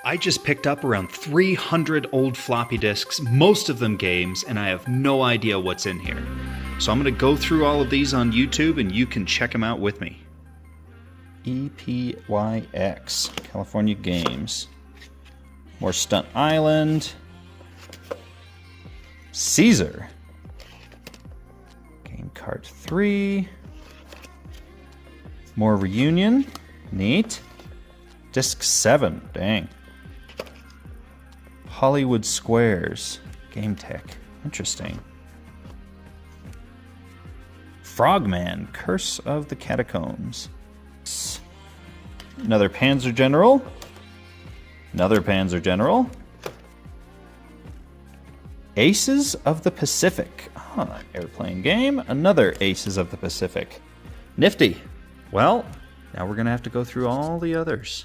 I just picked up around 300 old floppy disks, most of them games, and I have no idea what's in here. So I'm going to go through all of these on YouTube and you can check them out with me. EPYX, California Games. More Stunt Island. Caesar. Game Card 3. More Reunion. Neat. Disc 7. Dang. Hollywood Squares. Game Tech. Interesting. Frogman. Curse of the Catacombs. Another Panzer General. Another Panzer General. Aces of the Pacific. Airplane game. Another Aces of the Pacific. Nifty. Well, now we're going to have to go through all the others.